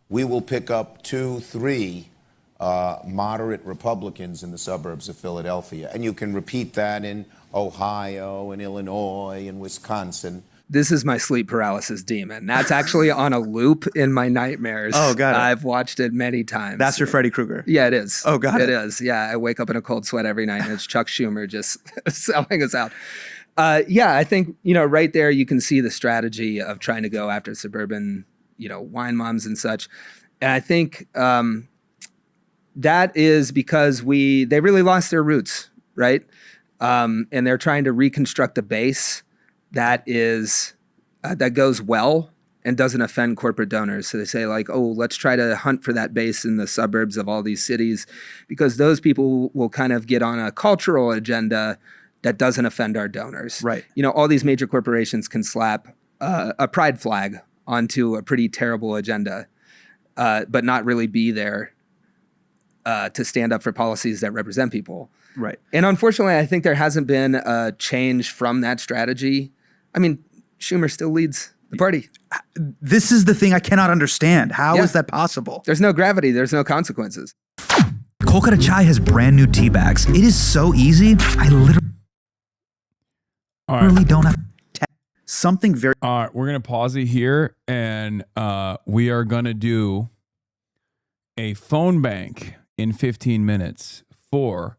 we will pick up 2, 3 moderate Republicans in the suburbs of Philadelphia. And you can repeat that in Ohio and Illinois and Wisconsin. This is my sleep paralysis demon. That's actually on a loop in my nightmares. Oh, got it. I've watched it many times. That's your Freddy Krueger. Yeah, it is. Oh, got it. It is. Yeah, I wake up in a cold sweat every night, and it's Chuck Schumer just selling us out. Yeah, I think, right there you can see the strategy of trying to go after suburban, wine moms and such. And I think that is because they really lost their roots, right? And they're trying to reconstruct a base that goes well and doesn't offend corporate donors. So they say let's try to hunt for that base in the suburbs of all these cities, because those people will kind of get on a cultural agenda that doesn't offend our donors. Right. All these major corporations can slap a pride flag onto a pretty terrible agenda, but not really be there to stand up for policies that represent people. Right. And unfortunately, I think there hasn't been a change from that strategy. I mean, Schumer still leads the party. This is the thing I cannot understand. How is that possible? There's no gravity. There's no consequences. Kolkata Chai has brand new tea bags. It is so easy. I literally don't have something very... All right, we're going to pause it here, and we are going to do a phone bank in 15 minutes for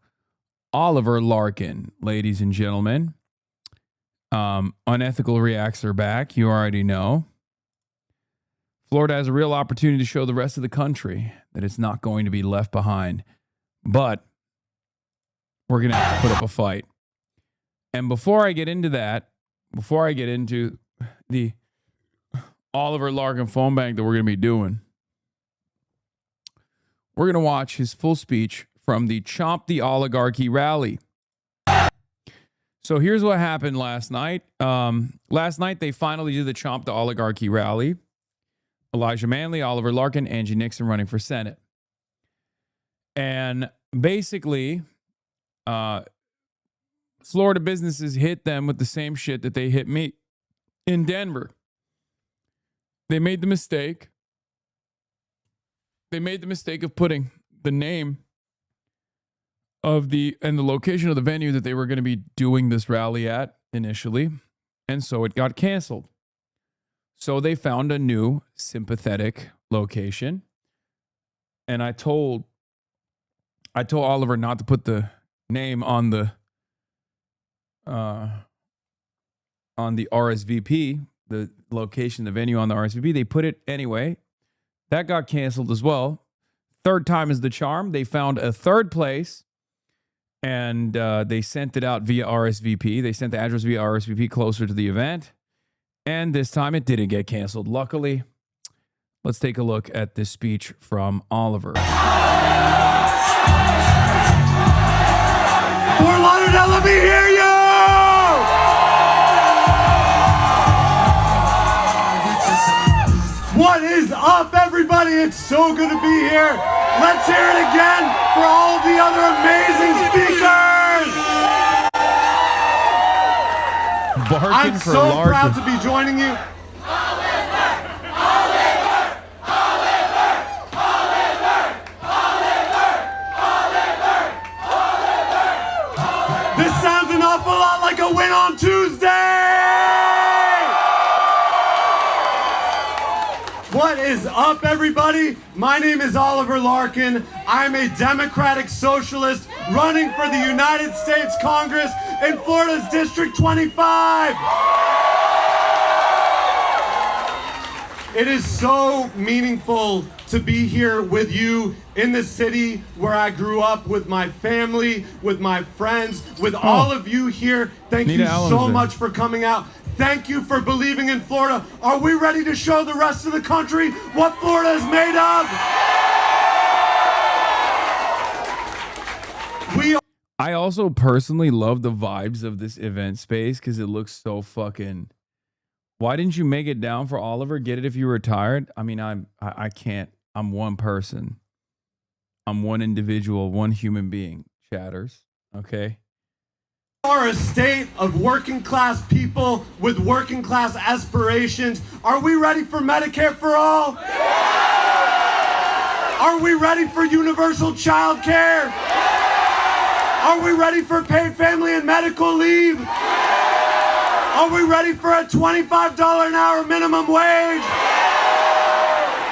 Oliver Larkin, ladies and gentlemen. Unethical reacts are back. You already know. Florida has a real opportunity to show the rest of the country that it's not going to be left behind. But we're going to have to put up a fight. And before I get into that, before I get into the Oliver Larkin phone bank that we're going to be doing, we're going to watch his full speech from the Chomp the Oligarchy rally. So here's what happened last night. Last night, they finally did the Chomp the Oligarchy rally. Elijah Manley, Oliver Larkin, Angie Nixon running for Senate. And basically, Florida businesses hit them with the same shit that they hit me in Denver. They made the mistake. They made the mistake of putting the name and the location of the venue that they were going to be doing this rally at initially. And so it got canceled. So they found a new sympathetic location. And I told Oliver not to put the name on the RSVP, the location, the venue on the RSVP. They put it anyway. That got canceled as well. Third time is the charm. They found a third place. And they sent it out via RSVP. They sent the address via RSVP closer to the event. And this time it didn't get canceled. Luckily, let's take a look at this speech from Oliver. Fort Lauderdale, let me hear you! What is up, everybody? It's so good to be here. Let's hear it again for all of the other amazing speakers. I'm so proud to be joining you. This sounds an awful lot like a win on Tuesday. What is up, everybody? My name is Oliver Larkin. I'm a Democratic Socialist running for the United States Congress in Florida's District 25. It is so meaningful to be here with you in the city where I grew up, with my family, with my friends, with all of you here. Thank you so much for coming out. Thank you for believing in Florida. Are we ready to show the rest of the country what Florida is made of? I also personally love the vibes of this event space because it looks so fucking... Why didn't you make it down for Oliver? Get it if you were tired? I mean, I can't. I'm one person. I'm one individual, one human being. Chatters, okay? Are a state of working class people with working class aspirations. Are we ready for Medicare for all? Yeah! Are we ready for universal child care? Are we ready for paid family and medical leave? Are we ready for a $25 an hour minimum wage?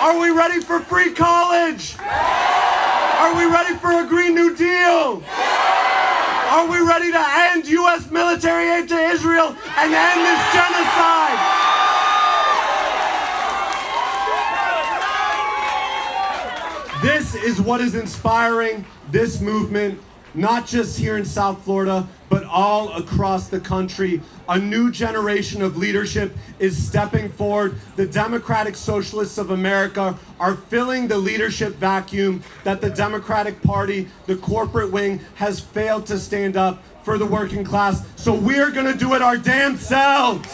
Are we ready for free college? Are we ready for a Green New Deal? Are we ready to end U.S. military aid to Israel and end this genocide? This is what is inspiring this movement, not just here in South Florida, but all across the country. A new generation of leadership is stepping forward. The Democratic Socialists of America are filling the leadership vacuum that the Democratic Party, the corporate wing, has failed to stand up for the working class. So we're gonna do it our damn selves.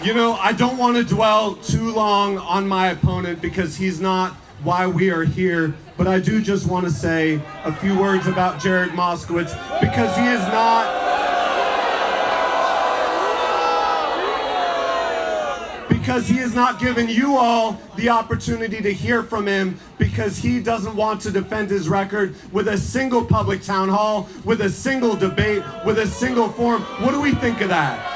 You know, I don't want to dwell too long on my opponent because he's not why we are here, but I do just want to say a few words about Jared Moskowitz because he is not giving you all the opportunity to hear from him because he doesn't want to defend his record with a single public town hall, with a single debate, with a single forum. What do we think of that?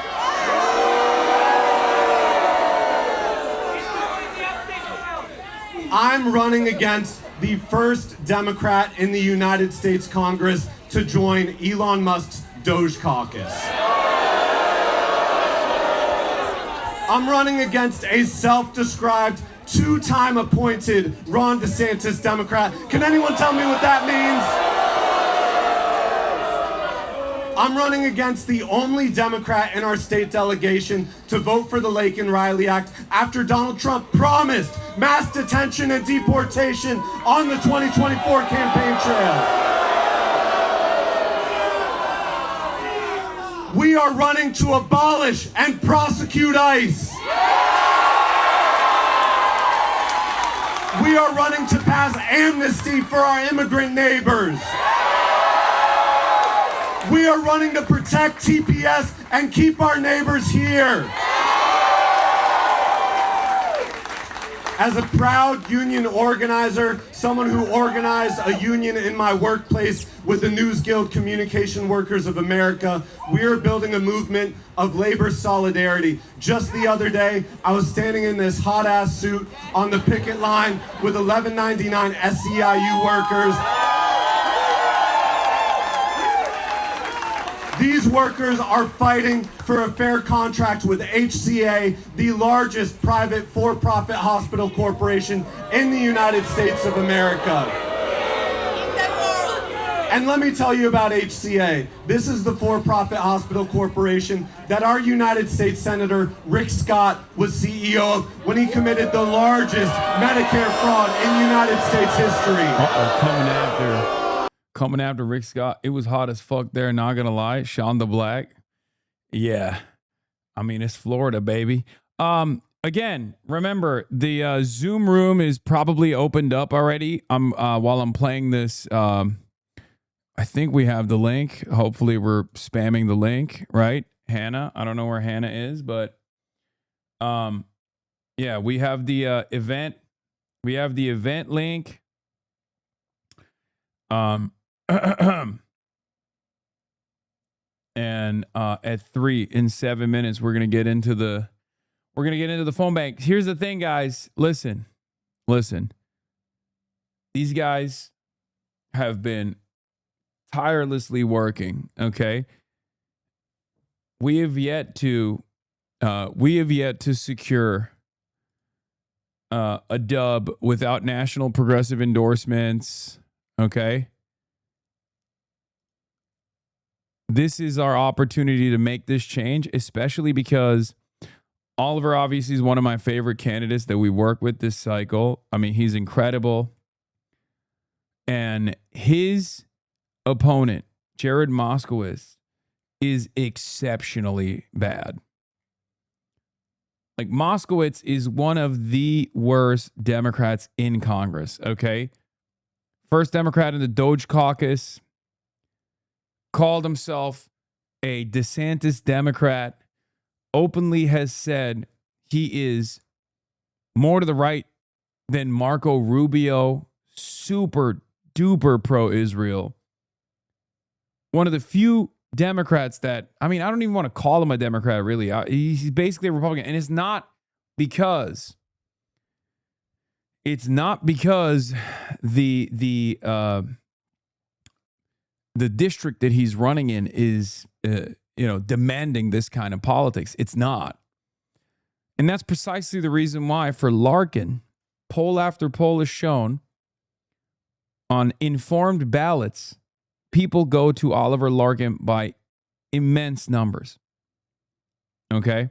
I'm running against the first Democrat in the United States Congress to join Elon Musk's Doge caucus. I'm running against a self-described, two-time appointed Ron DeSantis Democrat. Can anyone tell me what that means? I'm running against the only Democrat in our state delegation to vote for the Larkin Riley Act after Donald Trump promised mass detention and deportation on the 2024 campaign trail. We are running to abolish and prosecute ICE. We are running to pass amnesty for our immigrant neighbors. We are running to protect TPS and keep our neighbors here. As a proud union organizer, someone who organized a union in my workplace with the News Guild Communication Workers of America, we are building a movement of labor solidarity. Just the other day, I was standing in this hot-ass suit on the picket line with 1199 SEIU workers. These workers are fighting for a fair contract with HCA, the largest private for-profit hospital corporation in the United States of America. And let me tell you about HCA. This is the for-profit hospital corporation that our United States Senator Rick Scott was CEO of when he committed the largest Medicare fraud in United States history. Coming after Rick Scott. It was hot as fuck there, not gonna lie. Sean the Black. Yeah. I mean, it's Florida, baby. Again, remember, the Zoom room is probably opened up already. While I'm playing this, I think we have the link. Hopefully we're spamming the link, right? Hannah. I don't know where Hannah is, but yeah, we have the event. We have the event link. And at 3 in 7 minutes, we're gonna get into the phone bank. Here's the thing, guys. Listen. These guys have been tirelessly working. Okay, we have yet to secure a dub without national progressive endorsements. Okay. This is our opportunity to make this change, especially because Oliver obviously is one of my favorite candidates that we work with this cycle. I mean, he's incredible. And his opponent, Jared Moskowitz, is exceptionally bad. Like, Moskowitz is one of the worst Democrats in Congress, okay? First Democrat in the Doge caucus. Called himself a DeSantis Democrat, openly has said he is more to the right than Marco Rubio, super duper pro-Israel. One of the few Democrats that, I mean, I don't even want to call him a Democrat, really. He's basically a Republican. And it's not because the district that he's running in is, demanding this kind of politics. It's not. And that's precisely the reason why for Larkin, poll after poll has shown on informed ballots, people go to Oliver Larkin by immense numbers. Okay?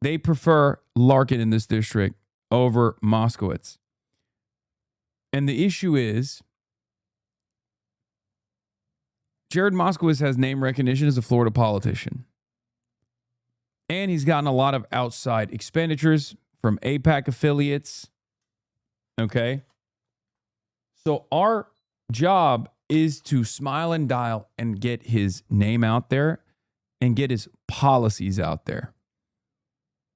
They prefer Larkin in this district over Moskowitz. And the issue is, Jared Moskowitz has name recognition as a Florida politician. And he's gotten a lot of outside expenditures from AIPAC affiliates. Okay? So our job is to smile and dial and get his name out there and get his policies out there.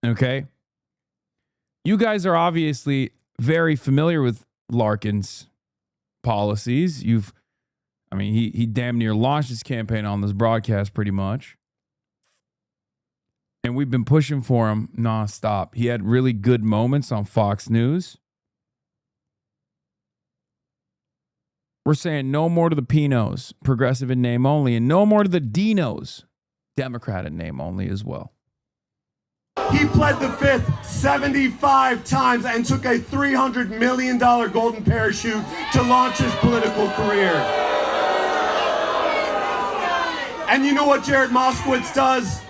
Okay? You guys are obviously very familiar with Larkin's policies. He damn near launched his campaign on this broadcast pretty much. And we've been pushing for him nonstop. He had really good moments on Fox News. We're saying no more to the Pinos, progressive in name only, and no more to the Dinos, Democrat in name only as well. He pled the fifth 75 times and took a $300 million golden parachute to launch his political career. And you know what Jared Moskowitz does?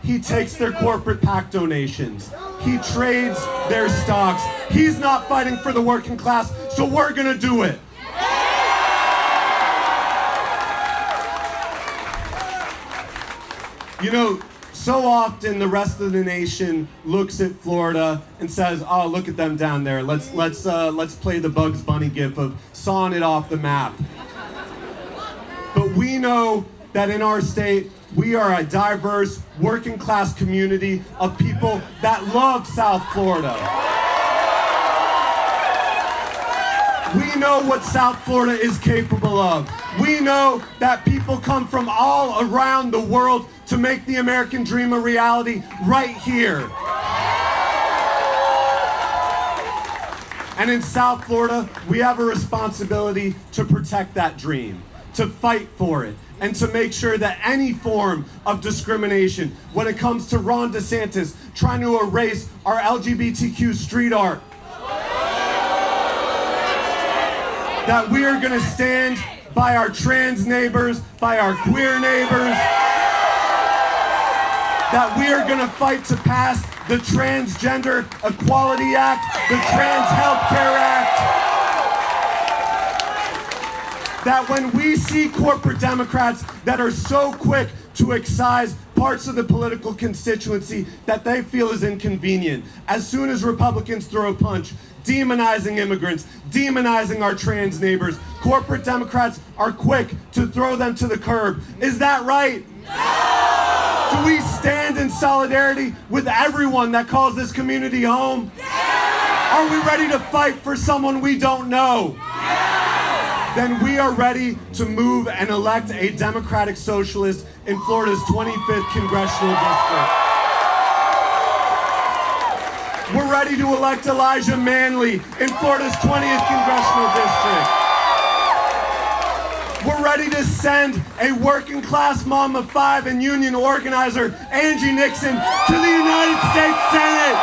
He takes their corporate PAC donations. He trades their stocks. He's not fighting for the working class, so we're going to do it. You know, so often the rest of the nation looks at Florida and says, "Oh, look at them down there. Let's play the Bugs Bunny gif of sawing it off the map." But we know that in our state, we are a diverse, working class community of people that love South Florida. We know what South Florida is capable of. We know that people come from all around the world to make the American dream a reality right here. And in South Florida, we have a responsibility to protect that dream, to fight for it, and to make sure that any form of discrimination, when it comes to Ron DeSantis trying to erase our LGBTQ street art, that we are gonna stand by our trans neighbors, by our queer neighbors, that we are gonna fight to pass the Transgender Equality Act, the Trans Health Care Act, that when we see corporate Democrats that are so quick to excise parts of the political constituency that they feel is inconvenient, as soon as Republicans throw a punch, demonizing immigrants, demonizing our trans neighbors, corporate Democrats are quick to throw them to the curb. Is that right? No! Do we stand in solidarity with everyone that calls this community home? Yeah! Are we ready to fight for someone we don't know? Yeah! Then we are ready to move and elect a Democratic Socialist in Florida's 25th Congressional District. We're ready to elect Elijah Manley in Florida's 20th Congressional District. We're ready to send a working class mom of five and union organizer, Angie Nixon, to the United States Senate.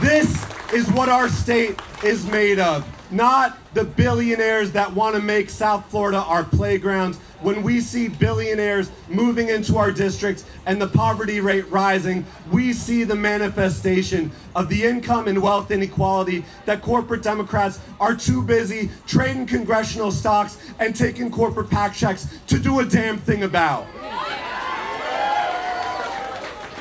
This is what our state is made of. Not the billionaires that want to make South Florida our playgrounds. When we see billionaires moving into our districts and the poverty rate rising, we see the manifestation of the income and wealth inequality that corporate Democrats are too busy trading congressional stocks and taking corporate PAC checks to do a damn thing about.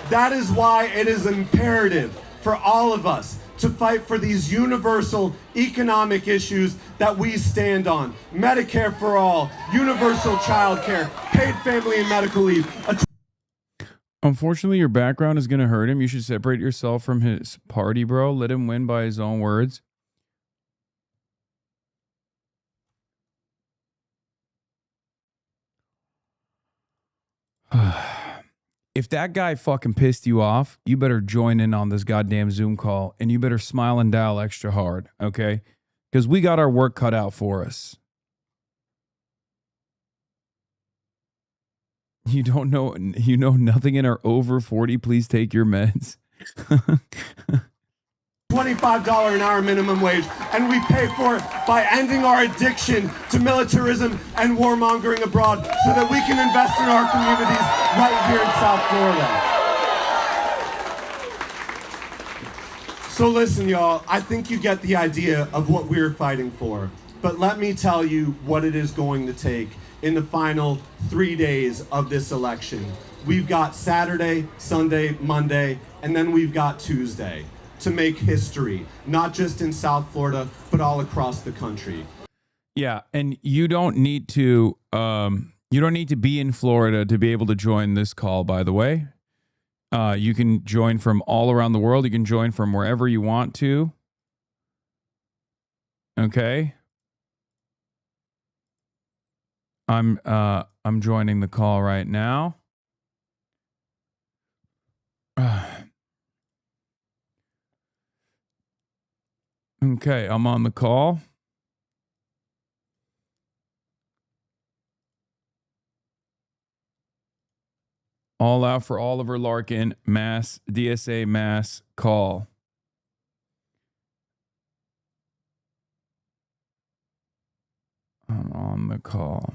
That is why it is imperative for all of us to fight for these universal economic issues that we stand on. Medicare for all, universal child care, paid family and medical leave. Unfortunately, your background is going to hurt him. You should separate yourself from his party, bro. Let him win by his own words. If that guy fucking pissed you off, you better join in on this goddamn Zoom call and you better smile and dial extra hard, okay? Because we got our work cut out for us. You don't know, you know nothing and are over 40. Please take your meds. $25 an hour minimum wage, and we pay for it by ending our addiction to militarism and warmongering abroad so that we can invest in our communities right here in South Florida. So listen, y'all, I think you get the idea of what we're fighting for. But let me tell you what it is going to take in the final 3 days of this election. We've got Saturday, Sunday, Monday, and then we've got Tuesday to make history, not just in South Florida, but all across the country. Yeah, and you don't need to be in Florida to be able to join this call, by the way. You can join from all around the world. You can join from wherever you want to. Okay. I'm joining the call right now. Okay, I'm on the call. All out for Oliver Larkin, mass, DSA mass call. I'm on the call.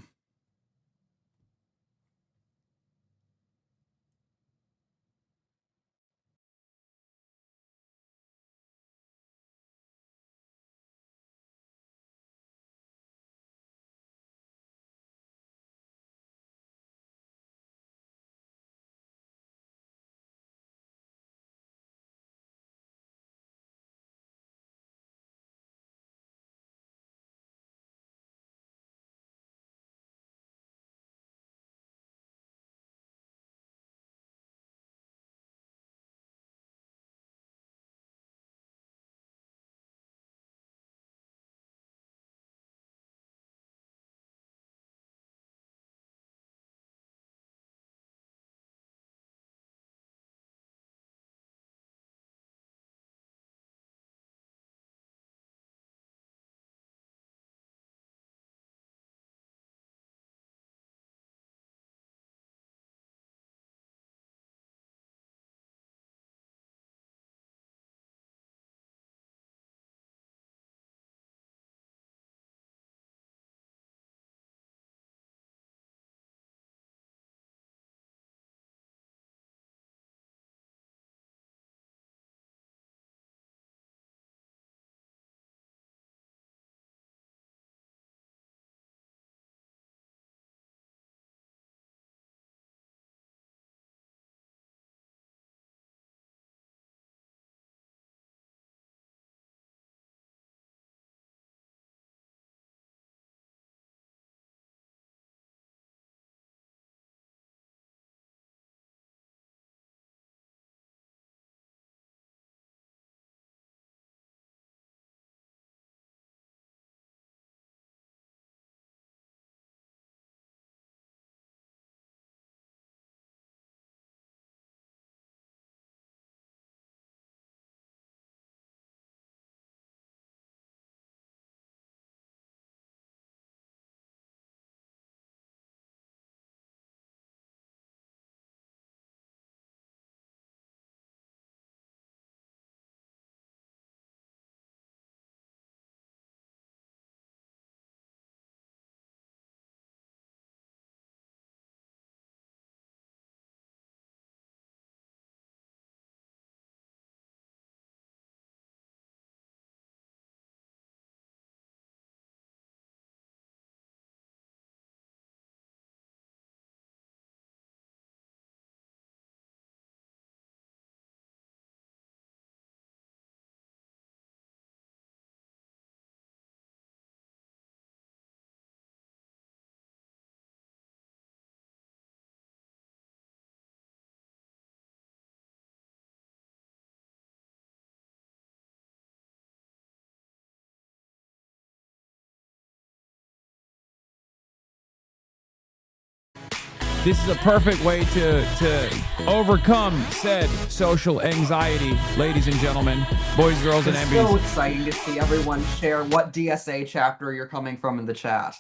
This is a perfect way to overcome said social anxiety, ladies and gentlemen, boys, girls, and It's so MBs. exciting to see everyone share what DSA chapter you're coming from in the chat.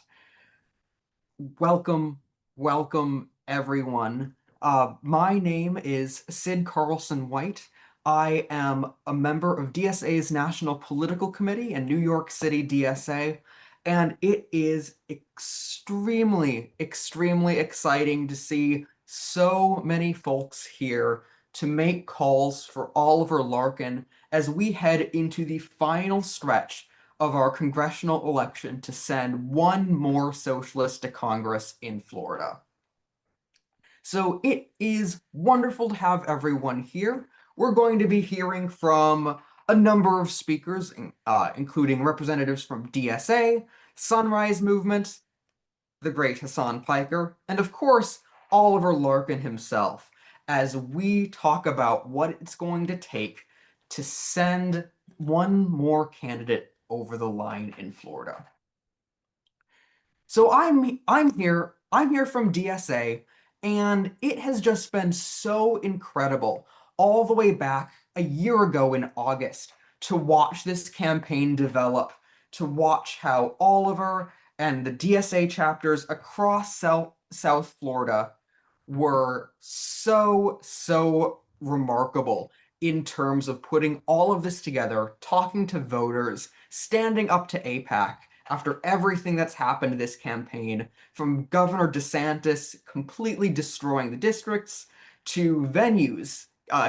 Welcome, welcome everyone. My name is Sid Carlson White. I am a member of DSA's National Political Committee in New York City, DSA, and it is extremely, extremely exciting to see so many folks here to make calls for Oliver Larkin as we head into the final stretch of our congressional election to send one more socialist to Congress in Florida. So it is wonderful to have everyone here. We're going to be hearing from a number of speakers, including representatives from DSA, Sunrise Movement, the great Hassan Piker, and of course, Oliver Larkin himself, as we talk about what it's going to take to send one more candidate over the line in Florida. So I'm here from DSA, and it has just been so incredible all the way back a year ago in August to watch this campaign develop, to watch how Oliver and the DSA chapters across South Florida were so remarkable in terms of putting all of this together, talking to voters, standing up to AIPAC after everything that's happened this campaign, from Governor DeSantis completely destroying the districts to venues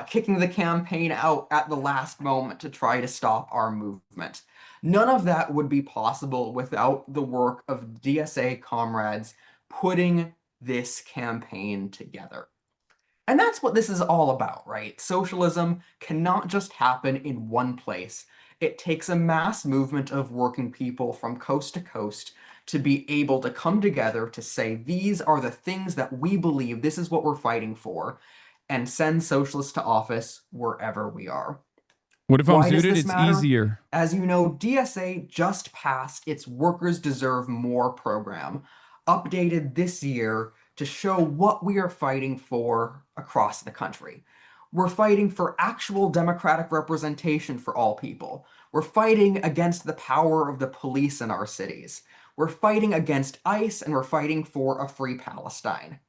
kicking the campaign out at the last moment to try to stop our movement. None of that would be possible without the work of DSA comrades putting this campaign together. And that's what this is all about, right? Socialism cannot just happen in one place. It takes a mass movement of working people from coast to coast to be able to come together to say, these are the things that we believe, this is what we're fighting for, and send socialists to office wherever we are. What if I'm Why does suited? this It's matter? easier. As you know, DSA just passed its Workers Deserve More program, updated this year to show what we are fighting for across the country. We're fighting for actual democratic representation for all people. We're fighting against the power of the police in our cities. We're fighting against ICE, and we're fighting for a free Palestine.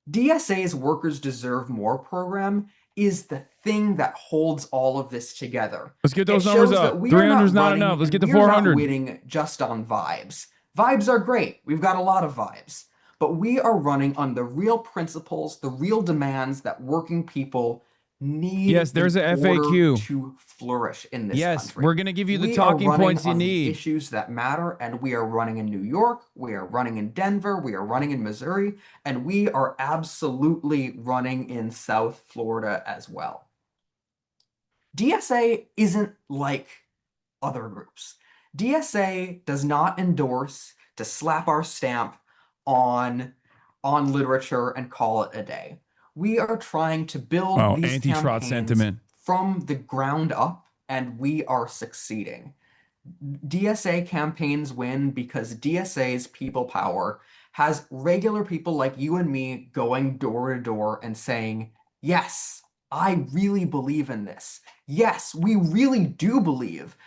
DSA's Workers Deserve More program is the thing that holds all of this together. Let's get those It numbers shows up. that we 300 are is not running, enough. Let's get to and we're not 400. winning just on vibes. Vibes are great. We've got a lot of vibes. But we are running on the real principles, the real demands that working people need. Yes, there's in a order FAQ. to flourish in this Yes, country. we're going to give you the We talking are running points you on the need. issues that matter, and we are running in New York, we are running in Denver, we are running in Missouri, and we are absolutely running in South Florida as well. DSA isn't like other groups. DSA does not endorse to slap our stamp on literature and call it a day. We are trying to build these anti-trot campaigns sentiment from the ground up, and we are succeeding. DSA campaigns win because DSA's people power has regular people like you and me going door to door and saying, yes, I really believe in this. Yes, we really do believe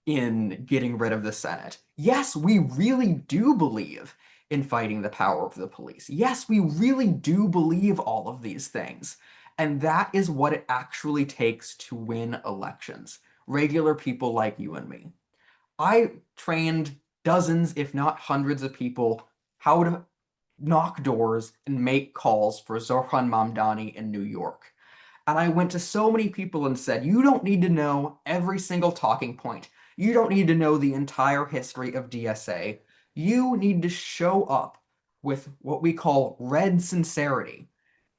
in getting rid of the Senate. Yes, we really do believe in fighting the power of the police. Yes, we really do believe all of these things. And that is what it actually takes to win elections. Regular people like you and me. I trained dozens, if not hundreds of people how to knock doors and make calls for Zohran Mamdani in New York. And I went to so many people and said, you don't need to know every single talking point. You don't need to know the entire history of DSA. You need to show up with what we call red sincerity.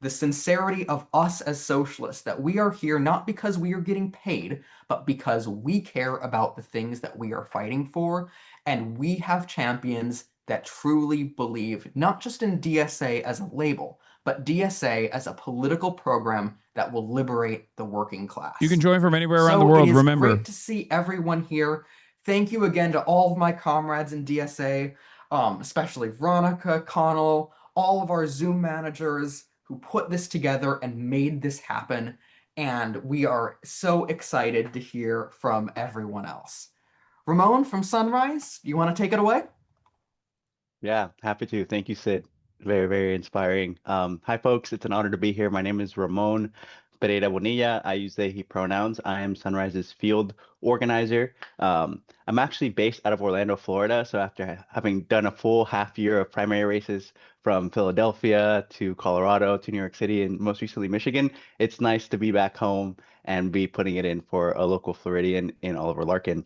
The sincerity of us as socialists, that we are here not because we are getting paid, but because we care about the things that we are fighting for, and we have champions that truly believe not just in DSA as a label, but DSA as a political program that will liberate the working class. You can join from anywhere around the world, it is remember. great to see everyone here. Thank you again to all of my comrades in DSA. especially Veronica, Connell, all of our Zoom managers who put this together and made this happen. And we are so excited to hear from everyone else. Ramon from Sunrise, you want to take it away? Yeah, happy to. Thank you, Sid. Very, very inspiring. Hi, folks. It's an honor to be here. My name is Ramon Pereira Bonilla. I use they, he pronouns. I am Sunrise's field organizer. I'm actually based out of Orlando, Florida. So after having done a full half year of primary races from Philadelphia to Colorado to New York City and most recently Michigan, it's nice to be back home and be putting it in for a local Floridian in Oliver Larkin.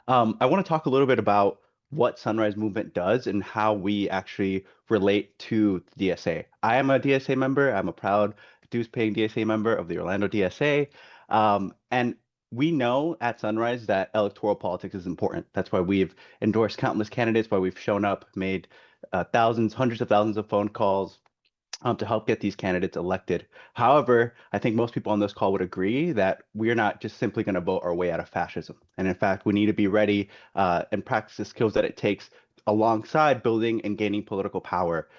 I want to talk a little bit about what Sunrise Movement does and how we actually relate to the DSA. I am a DSA member. I'm a proud dues-paying DSA member of the Orlando DSA. And we know at Sunrise that electoral politics is important. That's why we've endorsed countless candidates, why we've shown up, made thousands, hundreds of thousands of phone calls, to help get these candidates elected. However, I think most people on this call would agree that we're not just simply going to vote our way out of fascism. And in fact, we need to be ready and practice the skills that it takes alongside building and gaining political power,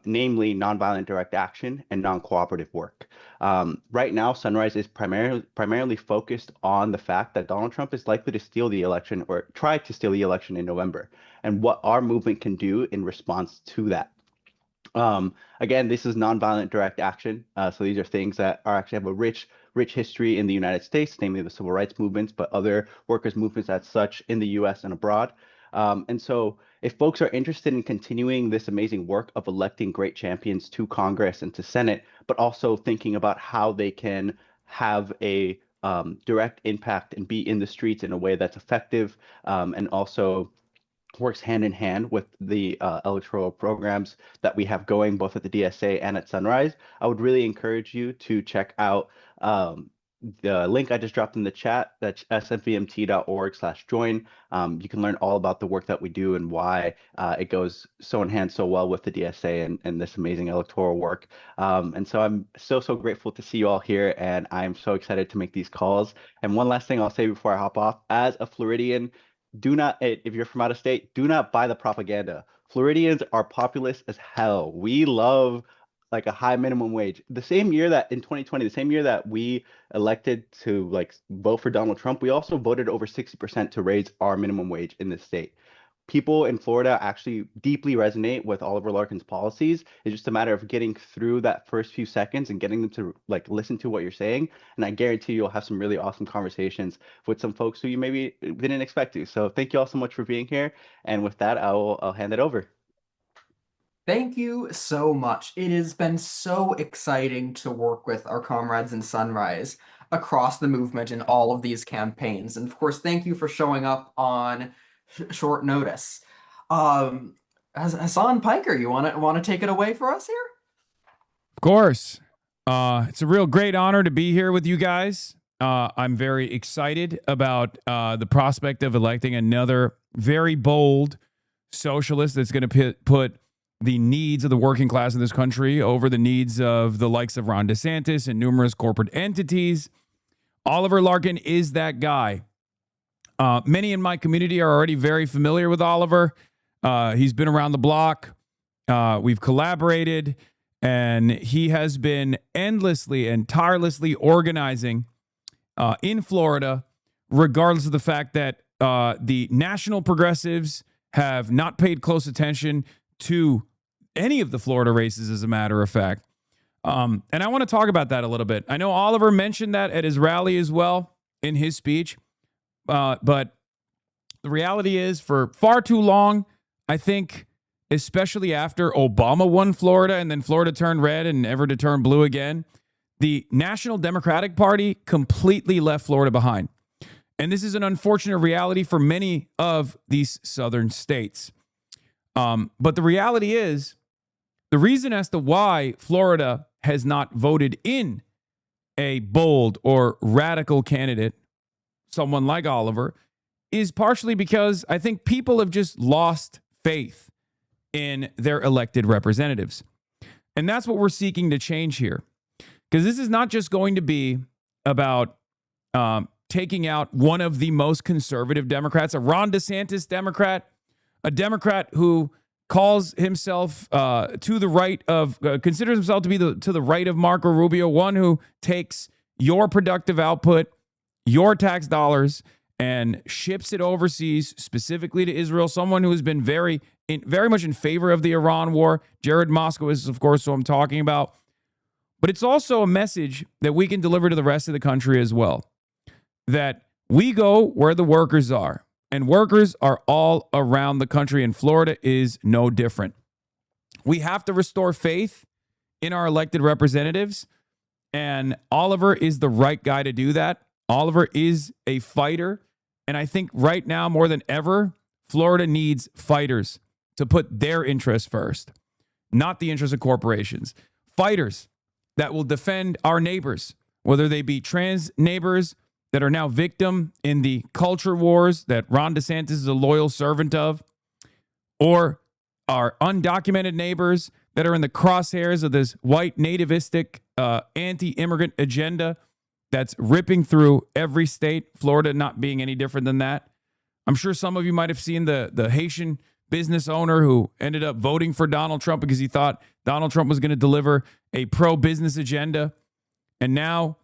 namely nonviolent direct action and non-cooperative work. Right now, Sunrise is primarily focused on the fact that Donald Trump is likely to steal the election or try to steal the election in November, and what our movement can do in response to that. Again, this is nonviolent direct action. So these are things that are actually have a rich history in the United States, namely the civil rights movements, but other workers' movements as such in the US and abroad. And so if folks are interested in continuing this amazing work of electing great champions to Congress and to Senate, but also thinking about how they can have a direct impact and be in the streets in a way that's effective and also works hand in hand with the electoral programs that we have going both at the DSA and at Sunrise, I would really encourage you to check out the link I just dropped in the chat. That's smvmt.org/join. You can learn all about the work that we do and why it goes so in hand so well with the DSA and this amazing electoral work. And so I'm so grateful to see you all here, and I'm so excited to make these calls. And one last thing I'll say before I hop off, as a Floridian, do not, if you're from out of state, do not buy the propaganda. Floridians are populist as hell. We love like a high minimum wage. The same year that in 2020, the same year that we elected to like vote for Donald Trump, we also voted over 60% to raise our minimum wage in this state. People in Florida actually deeply resonate with Oliver Larkin's policies. It's just a matter of getting through that first few seconds and getting them to like listen to what you're saying. And I guarantee you'll have some really awesome conversations with some folks who you maybe didn't expect to. So thank you all so much for being here. And with that, I'll hand it over. Thank you so much. It has been so exciting to work with our comrades in Sunrise across the movement in all of these campaigns. And of course, thank you for showing up on short notice. Hassan Piker, you want to take it away for us here? Of course. It's a real great honor to be here with you guys. I'm very excited about the prospect of electing another very bold socialist that's going to put the needs of the working class in this country over the needs of the likes of Ron DeSantis and numerous corporate entities. Oliver Larkin is that guy. Many in my community are already very familiar with Oliver. He's been around the block. We've collaborated, and he has been endlessly and tirelessly organizing in Florida, regardless of the fact that the national progressives have not paid close attention to any of the Florida races, as a matter of fact. And I want to talk about that a little bit. I know Oliver mentioned that at his rally as well in his speech. But the reality is, for far too long, I think, especially after Obama won Florida and then Florida turned red and ever to turn blue again, the National Democratic Party completely left Florida behind. And this is an unfortunate reality for many of these southern states. But the reality is, the reason as to why Florida has not voted in a bold or radical candidate, someone like Oliver, is partially because I think people have just lost faith in their elected representatives. And that's what we're seeking to change here. Because this is not just going to be about taking out one of the most conservative Democrats, a Ron DeSantis Democrat, a Democrat who calls himself to the right of, considers himself to be to the right of Marco Rubio, one who takes your productive output, your tax dollars, and ships it overseas, specifically to Israel, someone who has been very much in favor of the Iran war. Jared Moskowitz is, of course, who I'm talking about. But it's also a message that we can deliver to the rest of the country as well, that we go where the workers are, and workers are all around the country, and Florida is no different. We have to restore faith in our elected representatives, and Oliver is the right guy to do that. Oliver is a fighter, and I think right now more than ever, Florida needs fighters to put their interests first, not the interests of corporations. Fighters that will defend our neighbors, whether they be trans neighbors that are now victim in the culture wars that Ron DeSantis is a loyal servant of, or our undocumented neighbors that are in the crosshairs of this white nativistic anti-immigrant agenda that's ripping through every state, Florida not being any different than that. I'm sure some of you might have seen the Haitian business owner who ended up voting for Donald Trump because he thought Donald Trump was going to deliver a pro-business agenda. And now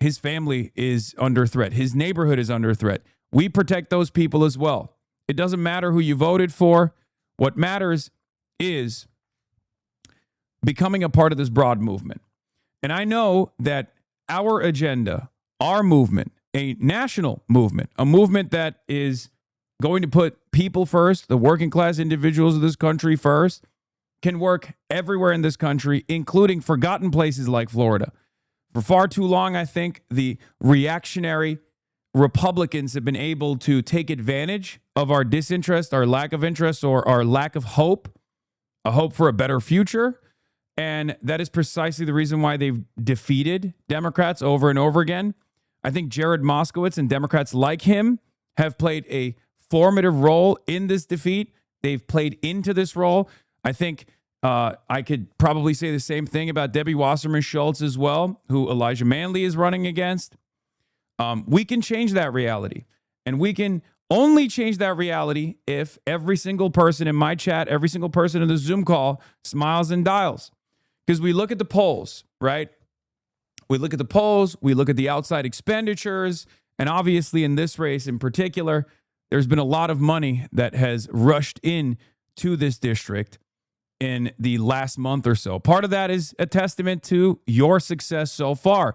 his family is under threat. His neighborhood is under threat. We protect those people as well. It doesn't matter who you voted for. What matters is becoming a part of this broad movement. And I know that our agenda, our movement, a national movement, a movement that is going to put people first, the working class individuals of this country first, can work everywhere in this country, including forgotten places like Florida. For far too long, I think the reactionary Republicans have been able to take advantage of our disinterest, our lack of interest, or our lack of hope, a hope for a better future. And that is precisely the reason why they've defeated Democrats over and over again. I think Jared Moskowitz and Democrats like him have played a formative role in this defeat. They've played into this role. I think I could probably say the same thing about Debbie Wasserman Schultz as well, who Elijah Manley is running against. We can change that reality. And we can only change that reality if every single person in my chat, every single person in the Zoom call smiles and dials. Because we look at the polls, right? We look at the polls, we look at the outside expenditures, and obviously in this race in particular, there's been a lot of money that has rushed in to this district in the last month or so. Part of that is a testament to your success so far.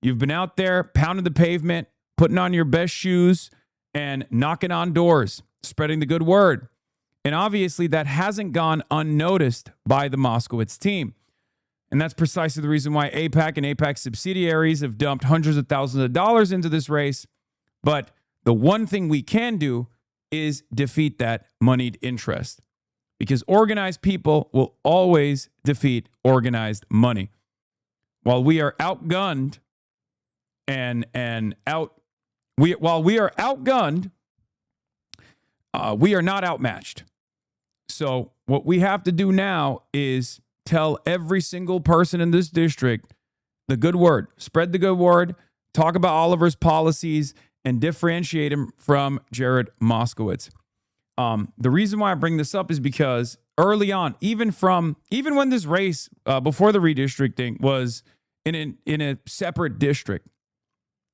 You've been out there pounding the pavement, putting on your best shoes, and knocking on doors, spreading the good word. And obviously that hasn't gone unnoticed by the Moskowitz team. And that's precisely the reason why AIPAC and AIPAC subsidiaries have dumped hundreds of thousands of dollars into this race. But the one thing we can do is defeat that moneyed interest, because organized people will always defeat organized money. While we are outgunned while we are outgunned, we are not outmatched. So what we have to do now is tell every single person in this district the good word, spread the good word, talk about Oliver's policies, and differentiate him from Jared Moskowitz. The reason why I bring this up is because early on, even when this race before the redistricting was in a separate district,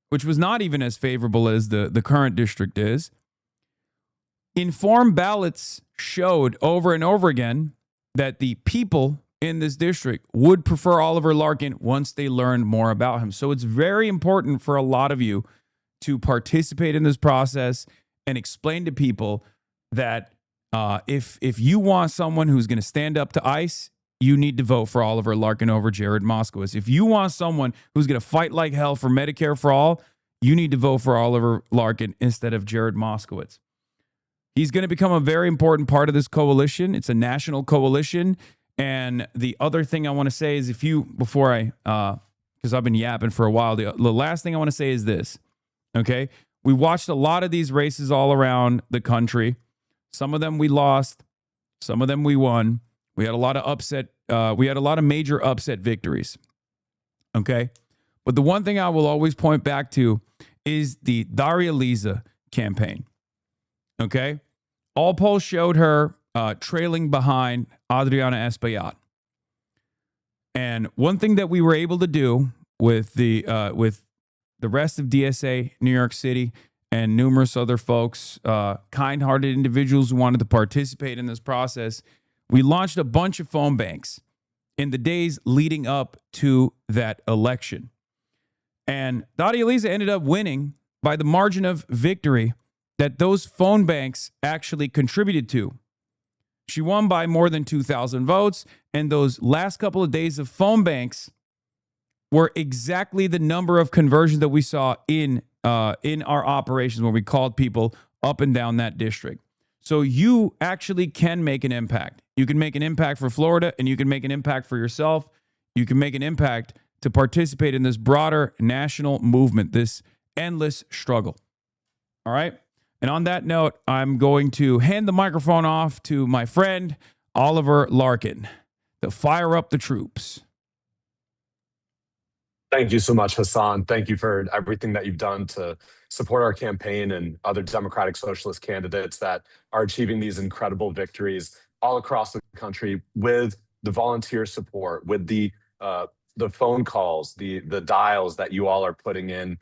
which was not even as favorable as the current district is, informed ballots showed over and over again that the people in this district would prefer Oliver Larkin once they learned more about him. So it's very important for a lot of you to participate in this process and explain to people that if you want someone who's going to stand up to ICE, you need to vote for Oliver Larkin over Jared Moskowitz. If you want someone who's going to fight like hell for Medicare for all, you need to vote for Oliver Larkin instead of Jared Moskowitz. He's going to become a very important part of this coalition. It's a national coalition. And the other thing I want to say is because I've been yapping for a while, the last thing I want to say is this, okay? We watched a lot of these races all around the country. Some of them we lost. Some of them we won. We had a lot of major upset victories, okay? But the one thing I will always point back to is the Daria Liza campaign, okay? All polls showed her trailing behind Adriana Espaillat. And one thing that we were able to do with the rest of DSA New York City and numerous other folks, kind-hearted individuals who wanted to participate in this process, we launched a bunch of phone banks in the days leading up to that election. And Daria Lisa ended up winning by the margin of victory that those phone banks actually contributed to. She won by more than 2,000 votes, and those last couple of days of phone banks were exactly the number of conversions that we saw in our operations when we called people up and down that district. So you actually can make an impact. You can make an impact for Florida, and you can make an impact for yourself. You can make an impact to participate in this broader national movement, this endless struggle. All right? And on that note, I'm going to hand the microphone off to my friend, Oliver Larkin, to fire up the troops. Thank you so much, Hasan. Thank you for everything that you've done to support our campaign and other Democratic Socialist candidates that are achieving these incredible victories all across the country with the volunteer support, with the phone calls, the dials that you all are putting in.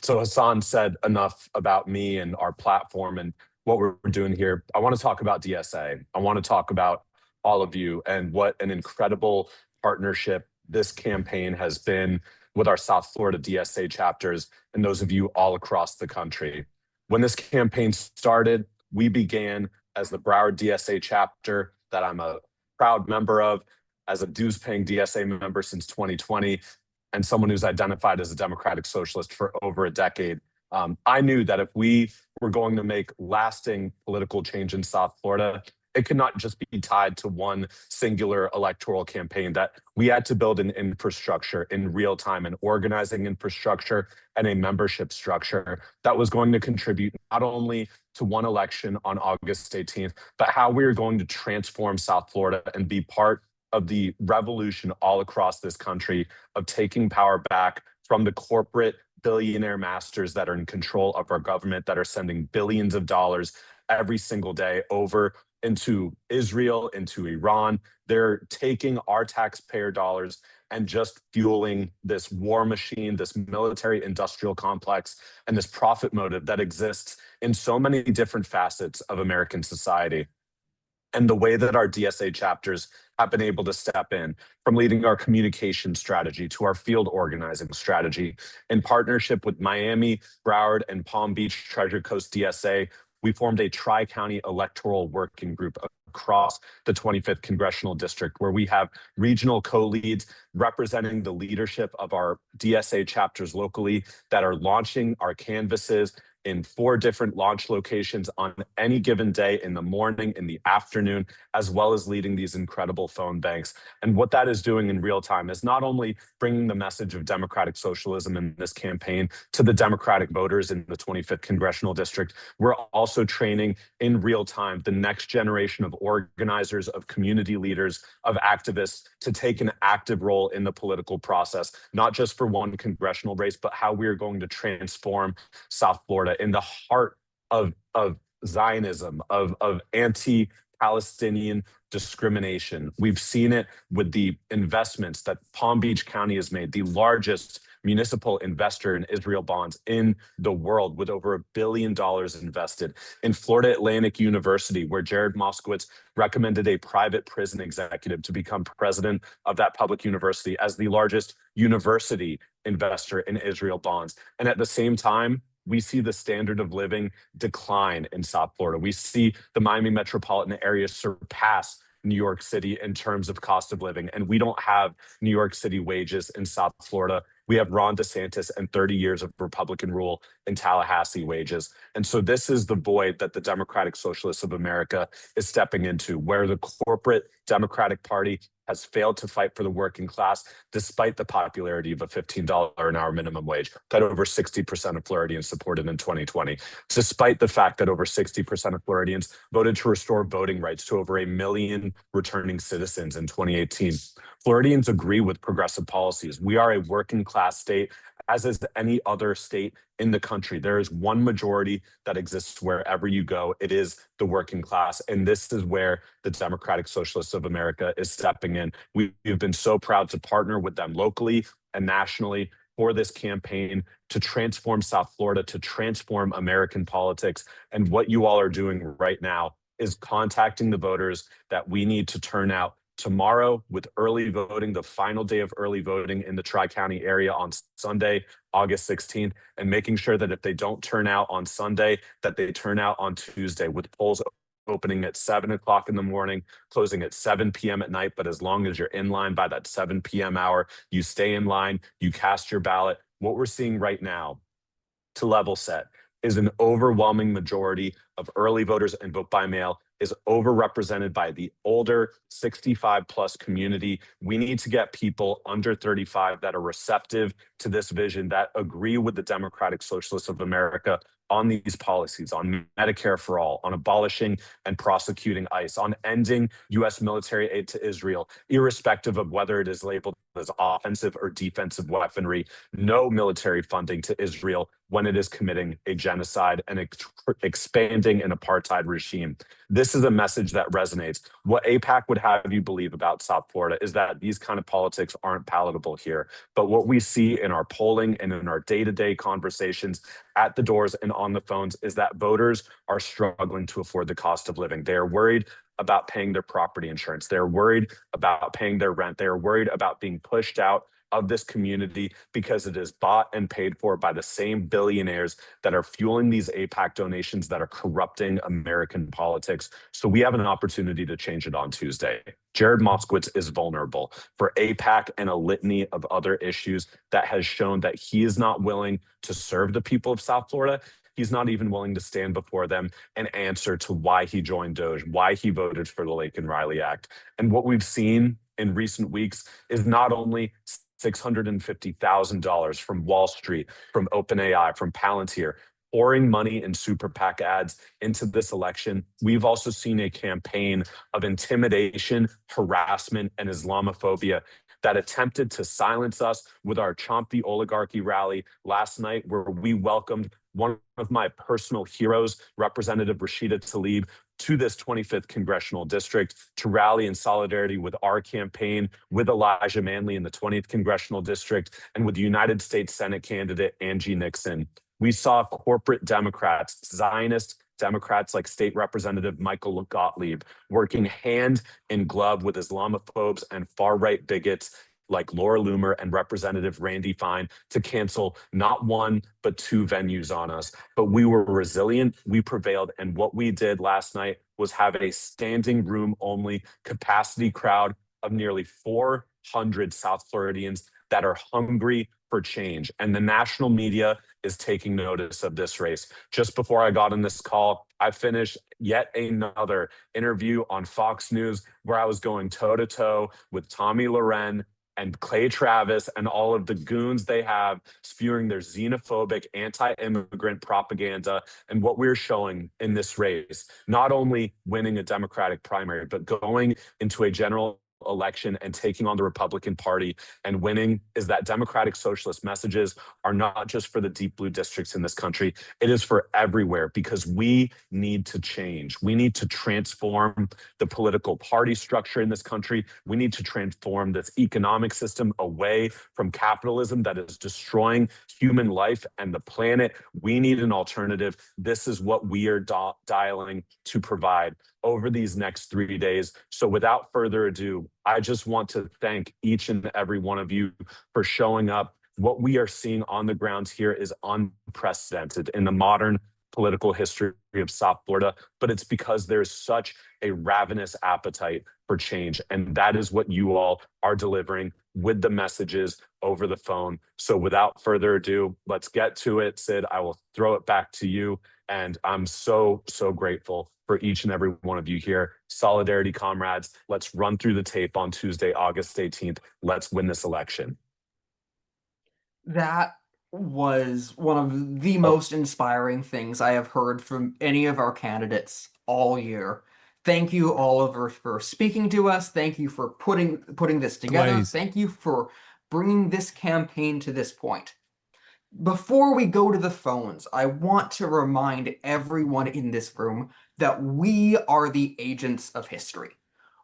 So Hasan said enough about me and our platform and what we're doing here. I want to talk about DSA. I want to talk about all of you and what an incredible partnership this campaign has been with our South Florida DSA chapters and those of you all across the country. When this campaign started, we began as the Broward DSA chapter that I'm a proud member of, as a dues-paying DSA member since 2020, and someone who's identified as a Democratic Socialist for over a decade. I knew that if we were going to make lasting political change in South Florida, it could not just be tied to one singular electoral campaign, that we had to build an infrastructure in real time, an organizing infrastructure and a membership structure that was going to contribute not only to one election on August 18th, but how we are going to transform South Florida and be part of the revolution all across this country of taking power back from the corporate billionaire masters that are in control of our government, that are sending billions of dollars every single day over into Israel, into Iran. They're taking our taxpayer dollars and just fueling this war machine, this military industrial complex, and this profit motive that exists in so many different facets of American society. And the way that our DSA chapters have been able to step in, from leading our communication strategy to our field organizing strategy, in partnership with Miami, Broward, and Palm Beach Treasure Coast DSA, we formed a tri-county electoral working group across the 25th Congressional District, where we have regional co-leads representing the leadership of our DSA chapters locally that are launching our canvases in 4 different launch locations on any given day, in the morning, in the afternoon, as well as leading these incredible phone banks. And what that is doing in real time is not only bringing the message of democratic socialism in this campaign to the Democratic voters in the 25th Congressional District, we're also training in real time the next generation of organizers, of community leaders, of activists to take an active role in the political process, not just for one congressional race, but how we're going to transform South Florida in the heart of Zionism, of anti-Palestinian discrimination. We've seen it with the investments that Palm Beach County has made, the largest municipal investor in Israel bonds in the world, with over $1 billion invested. In Florida Atlantic University, where Jared Moskowitz recommended a private prison executive to become president of that public university as the largest university investor in Israel bonds. And at the same time, we see the standard of living decline in South Florida. We see the Miami metropolitan area surpass New York City in terms of cost of living. And we don't have New York City wages in South Florida. We have Ron DeSantis and 30 years of Republican rule in Tallahassee wages. And so this is the void that the Democratic Socialists of America is stepping into, where the corporate Democratic Party has failed to fight for the working class, despite the popularity of a $15 an hour minimum wage that over 60% of Floridians supported in 2020, despite the fact that over 60% of Floridians voted to restore voting rights to over 1 million returning citizens in 2018. Floridians agree with progressive policies. We are a working class state, as is any other state in the country. There is one majority that exists wherever you go. It is the working class. And this is where the Democratic Socialists of America is stepping in. We've been so proud to partner with them locally and nationally for this campaign to transform South Florida, to transform American politics. And what you all are doing right now is contacting the voters that we need to turn out tomorrow with early voting, the final day of early voting in the Tri-County area on Sunday, August 16th, and making sure that if they don't turn out on Sunday, that they turn out on Tuesday with polls opening at 7 o'clock in the morning, closing at 7 p.m. at night. But as long as you're in line by that 7 p.m. hour, you stay in line, you cast your ballot. What we're seeing right now, to level set, is an overwhelming majority of early voters and vote by mail is overrepresented by the older 65 plus community. We need to get people under 35 that are receptive to this vision, that agree with the Democratic Socialists of America on these policies, on Medicare for all, on abolishing and prosecuting ICE, on ending U.S. military aid to Israel, irrespective of whether it is labeled as offensive or defensive weaponry, no military funding to Israel when it is committing a genocide and expanding an apartheid regime. This is a message that resonates. What AIPAC would have you believe about South Florida is that these kind of politics aren't palatable here. But what we see in our polling and in our day-to-day conversations at the doors and on the phones is that voters are struggling to afford the cost of living. They're worried about paying their property insurance. They're worried about paying their rent. They're worried about being pushed out of this community because it is bought and paid for by the same billionaires that are fueling these AIPAC donations that are corrupting American politics. So we have an opportunity to change it on Tuesday. Jared Moskowitz is vulnerable for AIPAC and a litany of other issues that has shown that he is not willing to serve the people of South Florida. He's not even willing to stand before them and answer to why he joined DOJ, why he voted for the Lake and Riley Act. And what we've seen in recent weeks is not only $650,000 from Wall Street, from OpenAI, from Palantir, pouring money in super PAC ads into this election. We've also seen a campaign of intimidation, harassment, and Islamophobia that attempted to silence us with our Chomp the Oligarchy rally last night, where we welcomed one of my personal heroes, Representative Rashida Tlaib, to this 25th congressional district to rally in solidarity with our campaign, with Elijah Manley in the 20th congressional district, and with United States Senate candidate Angie Nixon. We saw corporate Democrats, Zionist Democrats like State Representative Michael Gottlieb, working hand in glove with Islamophobes and far-right bigots like Laura Loomer and Representative Randy Fine to cancel not one, but two venues on us. But we were resilient, we prevailed, and what we did last night was have a standing room only capacity crowd of nearly 400 South Floridians that are hungry for change. And the national media is taking notice of this race. Just before I got on this call, I finished yet another interview on Fox News where I was going toe-to-toe with Tommy Loren and Clay Travis and all of the goons they have spewing their xenophobic, anti-immigrant propaganda. And what we're showing in this race, not only winning a Democratic primary, but going into a general election and taking on the Republican Party and winning, is that Democratic Socialist messages are not just for the deep blue districts in this country. It is for everywhere, because we need to change. We need to transform the political party structure in this country. We need to transform this economic system away from capitalism that is destroying human life and the planet. We need an alternative. This is what we are dialing to provide over these next 3 days. So without further ado, I just want to thank each and every one of you for showing up. What we are seeing on the ground here is unprecedented in the modern political history of South Florida, but it's because there's such a ravenous appetite for change. And that is what you all are delivering with the messages over the phone. So without further ado, let's get to it. Sid, I will throw it back to you. And I'm so, so grateful for each and every one of you here. Solidarity, comrades. Let's run through the tape on Tuesday, August 18th. Let's win this election. That was one of the most inspiring things I have heard from any of our candidates all year. Thank you, Oliver, for speaking to us. Thank you for putting this together. Glaze. Thank you for bringing this campaign to this point. Before we go to the phones, I want to remind everyone in this room that we are the agents of history.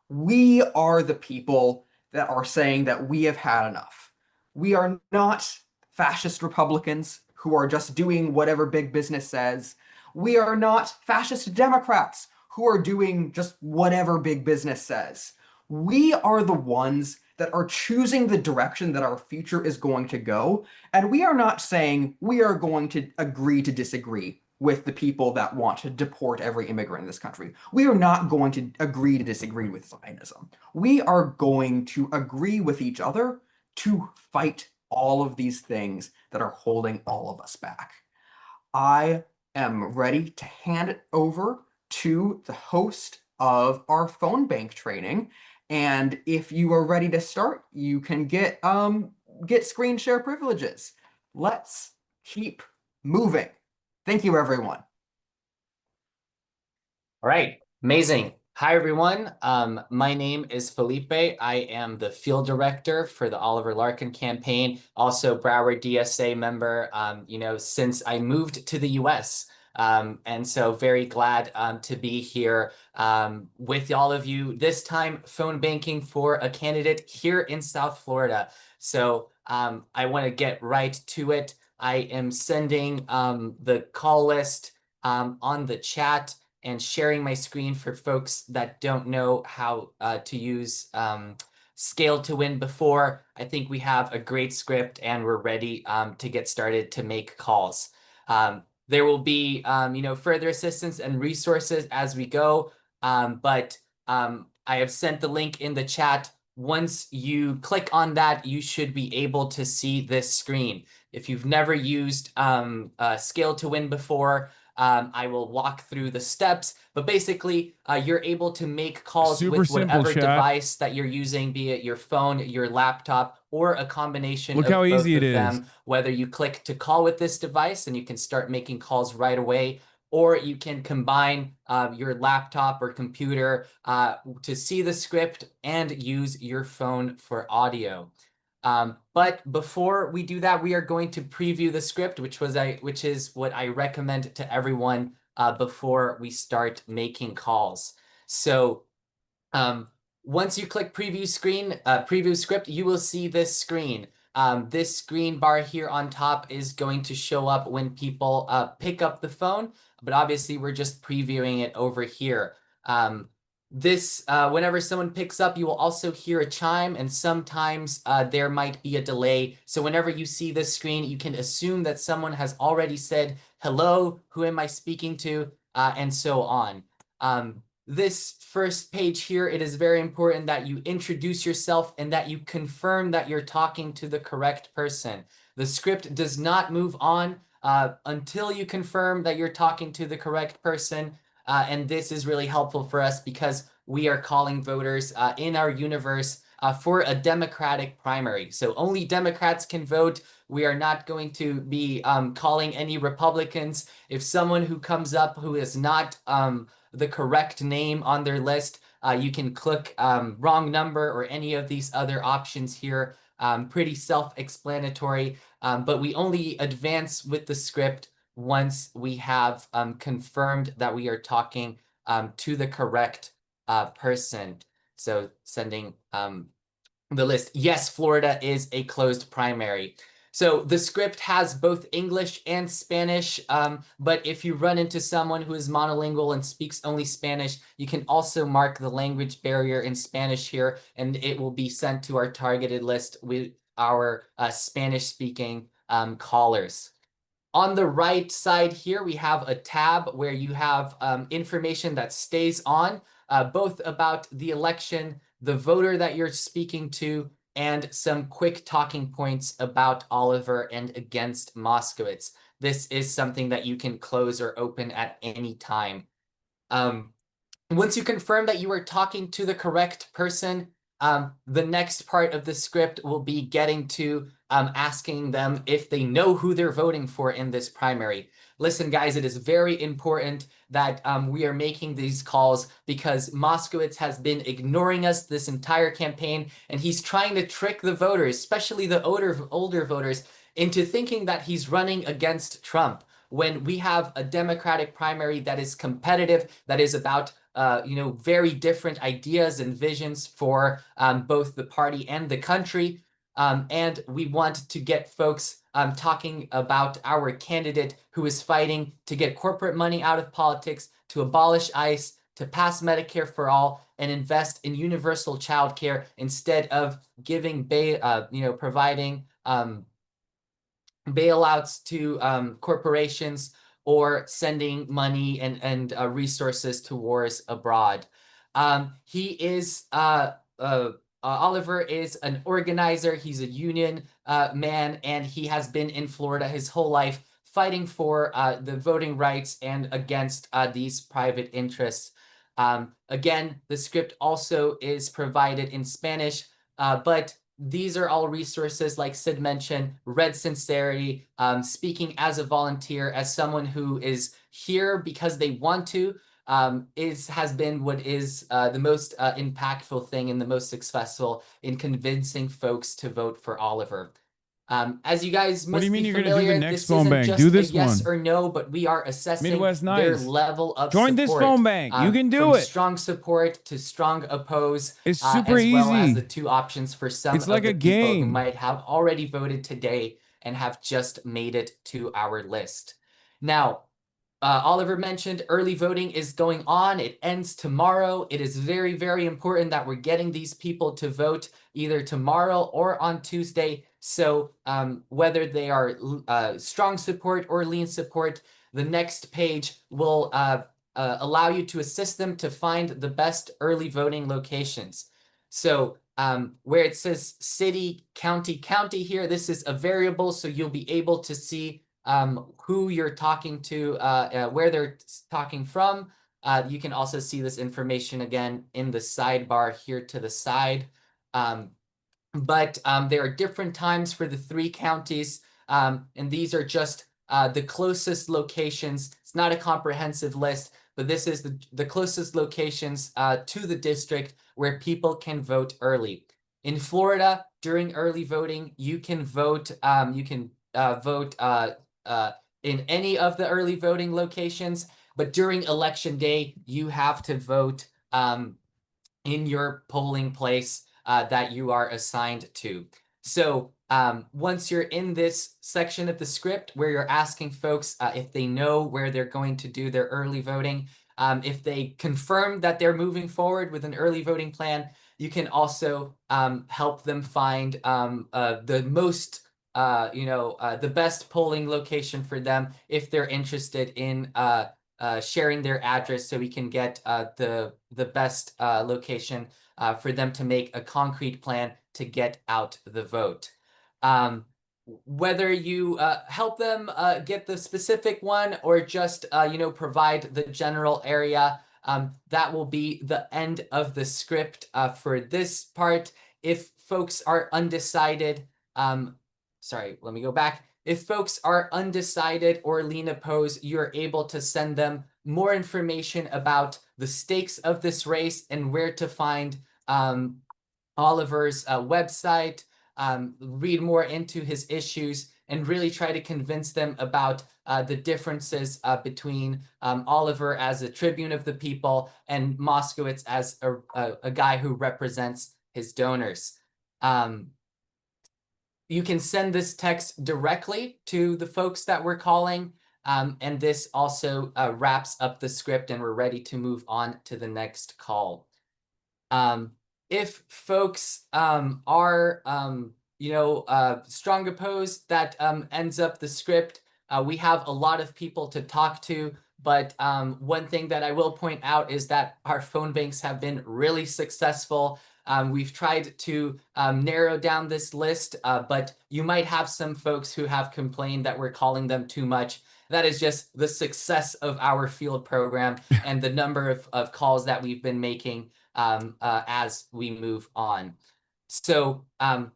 We are the people that are saying that we have had enough. We are not fascist Republicans who are just doing whatever big business says. We are not fascist Democrats who are doing just whatever big business says. We are the ones that are choosing the direction that our future is going to go. And we are not saying we are going to agree to disagree with the people that want to deport every immigrant in this country. We are not going to agree to disagree with Zionism. We are going to agree with each other to fight all of these things that are holding all of us back. I am ready to hand it over to the host of our phone bank training. And if you are ready to start, you can get screen share privileges. Let's keep moving. Thank you, everyone. All right, amazing. Hi, everyone. My name is Felipe. I am the field director for the Oliver Larkin campaign, also Broward DSA member, since I moved to the US. And so very glad to be here with all of you, this time phone banking for a candidate here in South Florida. So I want to get right to it. I am sending the call list on the chat and sharing my screen for folks that don't know how to use Scale to Win before. I think we have a great script and we're ready to get started to make calls. There will be further assistance and resources as we go, but I have sent the link in the chat. Once you click on that, you should be able to see this screen. If you've never used Scale to Win before, I will walk through the steps, but basically you're able to make calls Super with simple, whatever chat. device that you're using, be it your phone, your laptop, or a combination Look of how both easy of it is. them. Whether you click to call with this device and you can start making calls right away, or you can combine your laptop or computer to see the script and use your phone for audio. But before we do that, we are going to preview the script, which is what I recommend to everyone before we start making calls. So once you click preview script, you will see this screen. This screen bar here on top is going to show up when people pick up the phone, but obviously we're just previewing it over here. Whenever someone picks up, you will also hear a chime, and sometimes there might be a delay. So whenever you see this screen, you can assume that someone has already said, hello, who am I speaking to, and so on. This first page here, it is very important that you introduce yourself and that you confirm that you're talking to the correct person. The script does not move on until you confirm that you're talking to the correct person. And this is really helpful for us because we are calling voters in our universe for a Democratic primary. So only Democrats can vote. We are not going to be calling any Republicans. If someone who comes up who is not the correct name on their list, you can click wrong number or any of these other options here. Pretty self-explanatory, but we only advance with the script once we have confirmed that we are talking to the correct person. So sending the list. Yes, Florida is a closed primary. So the script has both English and Spanish, but if you run into someone who is monolingual and speaks only Spanish, you can also mark the language barrier in Spanish here, and it will be sent to our targeted list with our Spanish-speaking callers. On the right side here, we have a tab where you have information that stays on, both about the election, the voter that you're speaking to, and some quick talking points about Oliver and against Moskowitz. This is something that you can close or open at any time. Once you confirm that you are talking to the correct person, The next part of the script will be getting to asking them if they know who they're voting for in this primary. Listen, guys, it is very important that we are making these calls because Moskowitz has been ignoring us this entire campaign, and he's trying to trick the voters, especially the older voters, into thinking that he's running against Trump when we have a Democratic primary that is competitive, that is about very different ideas and visions for both the party and the country. And we want to get folks talking about our candidate who is fighting to get corporate money out of politics, to abolish ICE, to pass Medicare for all, and invest in universal child care instead of giving providing bailouts to corporations or sending money and resources to wars abroad. Oliver is an organizer. He's a union man, and he has been in Florida his whole life fighting for the voting rights and against these private interests. Again, the script also is provided in Spanish, but these are all resources, like Sid mentioned, Red Sincerity, speaking as a volunteer, as someone who is here because they want to, has been what is the most impactful thing and the most successful in convincing folks to vote for Oliver. As you guys What do must you mean be you're gonna do the familiar, next this phone isn't bank? just Do this a yes one. or no, but we are assessing Midwest their Nice. level of Join support. this phone bank. You can do from it. Strong support to strong oppose, It's super as well as easy. the two options for some It's of like the a people who game. might have already voted today and have just made it to our list. Now, Oliver mentioned early voting is going on. It ends tomorrow. It is very, very important that we're getting these people to vote either tomorrow or on Tuesday. So whether they are strong support or lean support, the next page will allow you to assist them to find the best early voting locations. So where it says city, county here, this is a variable, so you'll be able to see who you're talking to, where they're talking from. You can also see this information again in the sidebar here to the side. But there are different times for the 3 counties, and these are just the closest locations. It's not a comprehensive list, but this is the closest locations to the district where people can vote early. In Florida, during early voting, you can vote. Vote in any of the early voting locations, but during election day, you have to vote in your polling place that you are assigned to. So once you're in this section of the script where you're asking folks if they know where they're going to do their early voting, if they confirm that they're moving forward with an early voting plan, you can also help them find the most the best polling location for them if they're interested in sharing their address, so we can get the best location for them to make a concrete plan to get out the vote. Whether you help them get the specific one or just provide the general area, that will be the end of the script for this part. If folks are undecided, sorry, let me go back. If folks are undecided or lean oppose, you're able to send them more information about the stakes of this race and where to find Oliver's website, read more into his issues, and really try to convince them about the differences between Oliver as a tribune of the people and Moskowitz as a guy who represents his donors. You can send this text directly to the folks that we're calling, and this also wraps up the script, and we're ready to move on to the next call. If folks are, strong opposed, that ends up the script. We have a lot of people to talk to, but one thing that I will point out is that our phone banks have been really successful. We've tried to narrow down this list, but you might have some folks who have complained that we're calling them too much. That is just the success of our field program and the number of calls that we've been making. as we move on. So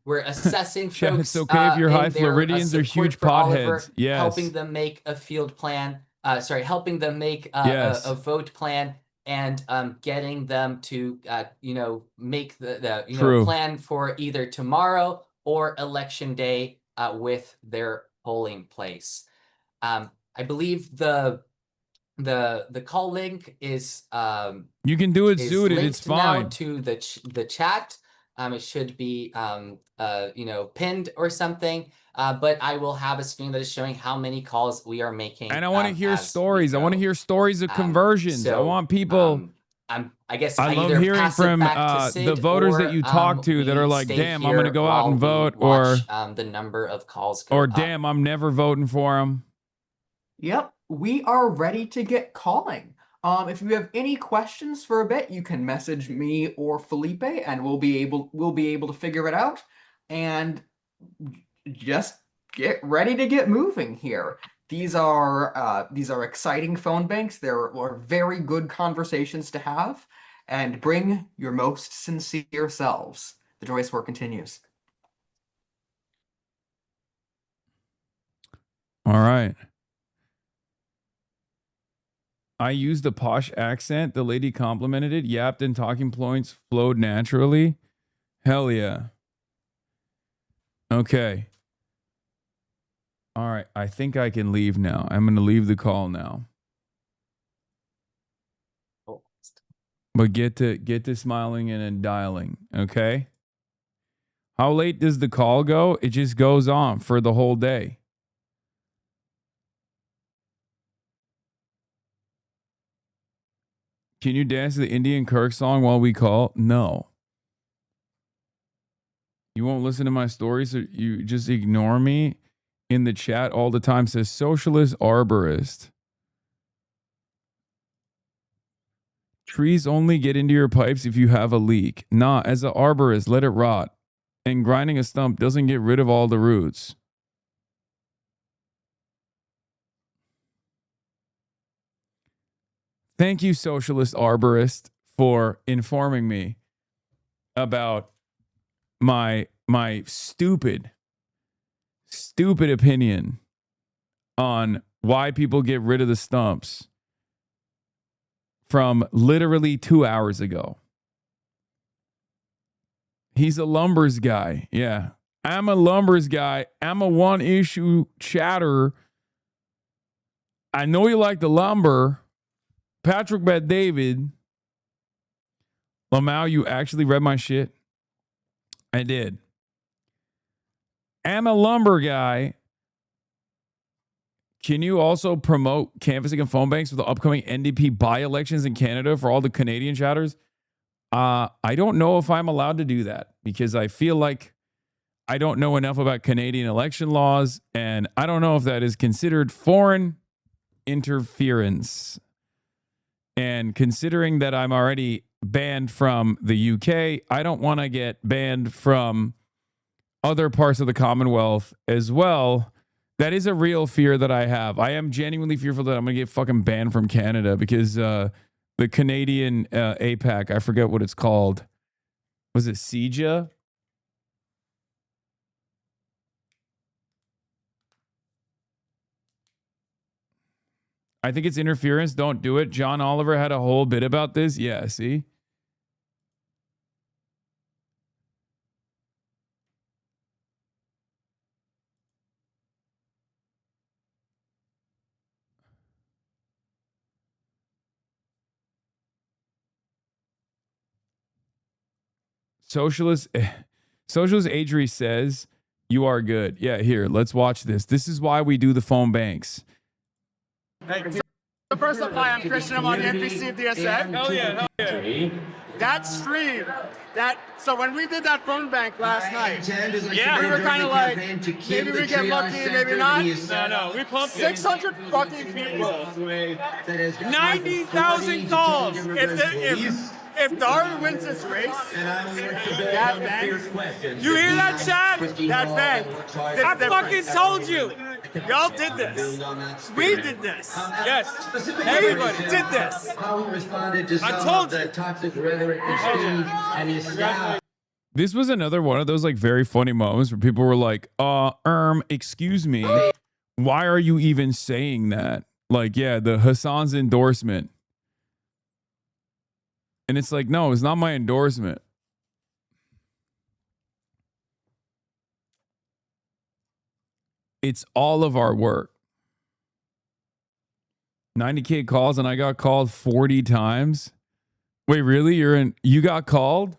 we're assessing Chad, folks it's okay if your in high their, Floridians are support huge for Oliver, potheads. Yes. helping them make a field plan. Helping them make Yes. a vote plan, and getting them to make the True. plan for either tomorrow or election day with their polling place. I believe the call link is You can do it is suited. linked It's now fine. to the chat. It should be pinned or something. But I will have a screen that is showing how many calls we are making. And I want to hear as we stories. I want to go. hear stories of conversions. I want people. I guess I love either hearing pass it from back to the Sid, voters or, that you talk to that are we like, stay damn, I'm going to here go out and while we vote, or watch, the number of calls go up. damn, I'm never voting for him. Yep, we are ready to get calling. If you have any questions for a bit, you can message me or Felipe, and we'll be able to figure it out. And just get ready to get moving here. These are exciting phone banks. There are very good conversations to have, and bring your most sincere selves. The joyous work continues. All right. I used a posh accent. The lady complimented it, yapped, and talking points flowed naturally. Hell yeah. Okay. All right. I think I can leave now. I'm going to leave the call now. But get to smiling and dialing, okay? How late does the call go? It just goes on for the whole day. Can you dance to the Indian Kirk song while we call? No. You won't listen to my stories, so you just ignore me in the chat all the time. Says socialist arborist. Trees only get into your pipes if you have a leak. Nah, as an arborist, let it rot. And grinding a stump doesn't get rid of all the roots. Thank you, socialist arborist, for informing me about my stupid opinion on why people get rid of the stumps from literally 2 hours ago. He's a lumbers guy. Yeah. I'm a lumbers guy. I'm a one-issue chatter. I know you like the lumber. Patrick Bet David. Lamau, you actually read my shit? I did. I'm a lumber guy. Can you also promote canvassing and phone banks for the upcoming NDP by-elections in Canada for all the Canadian chatters? I don't know if I'm allowed to do that, because I feel like I don't know enough about Canadian election laws, and I don't know if that is considered foreign interference. And considering that I'm already banned from the UK, I don't want to get banned from other parts of the Commonwealth as well. That is a real fear that I have. I am genuinely fearful that I'm going to get fucking banned from Canada because the Canadian APAC, I forget what it's called. Was it CEJA? I think it's interference. Don't do it. John Oliver had a whole bit about this. Yeah, see? Socialist Adri says, you are good. Yeah, here, let's watch this. This is why we do the phone banks. Hey, so first up, hi, I'm Christian. I'm on the NPC of DSA. Hell yeah, hell yeah. That stream, so when we did that phone bank last night, yeah, we were kind of like, maybe we get lucky, maybe not. No, we pumped 600 fucking people. 90,000 calls. If Darwin wins this race, that bank, you hear that, Chad? That bank. I fucking told you. Y'all did this. We did this. Yes. Everybody did this. I told you. This was another one of those like very funny moments where people were like, excuse me, why are you even saying that? Like, yeah, the Hasan's endorsement. And it's like, no, it's not my endorsement. It's all of our work. 90K calls and I got called 40 times. Wait, really? You got called?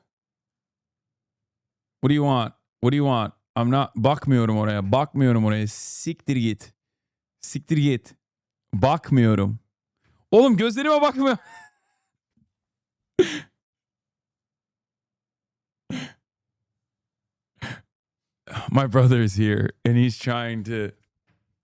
What do you want? What do you want? I'm not bakmıyorum oraya. Bakmıyorum oraya. Siktir git. Siktir git. Bakmıyorum. Oğlum gözlerime bakmıyor. My brother is here and he's trying to